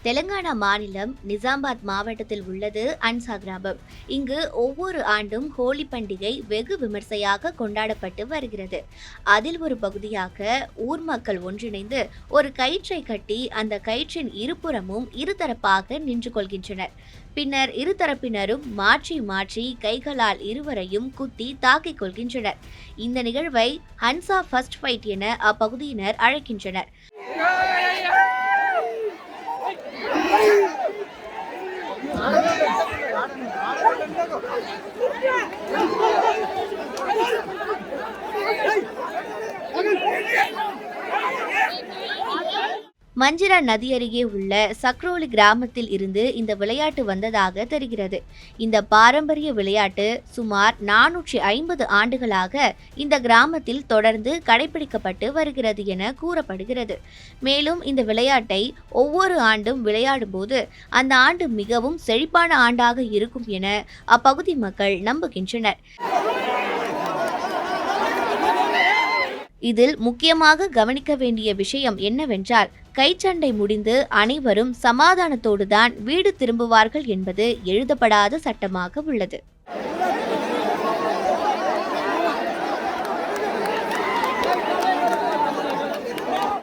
தெலுங்கானா மாநிலம் நிசாமாபாத் மாவட்டத்தில் உள்ளது அன்சா கிராமம். இங்கு ஒவ்வொரு ஆண்டும் ஹோலி பண்டிகை வெகு விமர்சையாக கொண்டாடப்பட்டு வருகிறது. அதில் ஒரு பகுதியாக ஊர் மக்கள் ஒன்றிணைந்து ஒரு கயிற்றை கட்டி அந்த கயிற்றின் இருபுறமும் இருதரப்பாக நின்று கொள்கின்றனர். பின்னர் இருதரப்பினரும் மாற்றி மாற்றி கைகளால் இருவரையும் குத்தி தாக்கிக் கொள்கின்றனர். இந்த நிகழ்வை ஹன்சா ஃபர்ஸ்ட் ஃபைட் என அப்பகுதியினர் அழைக்கின்றனர். மஞ்சிரா நதி அருகே உள்ள சக்ரோலி கிராமத்தில் இருந்து இந்த விளையாட்டு வந்ததாக தெரிகிறது. இந்த பாரம்பரிய விளையாட்டு சுமார் 450 ஆண்டுகளாக இந்த கிராமத்தில் தொடர்ந்து கடைபிடிக்கப்பட்டு வருகிறது என கூறப்படுகிறது. மேலும் இந்த விளையாட்டை ஒவ்வொரு ஆண்டும் விளையாடும் போது அந்த ஆண்டு மிகவும் செழிப்பான ஆண்டாக இருக்கும் என அப்பகுதி மக்கள் நம்புகின்றனர். இதில் முக்கியமாக கவனிக்க வேண்டிய விஷயம் என்னவென்றால், கைச்சண்டை முடிந்து அனைவரும் சமாதானத்தோடுதான் வீடு திரும்புவார்கள் என்பது எழுதப்படாத சட்டமாக உள்ளது.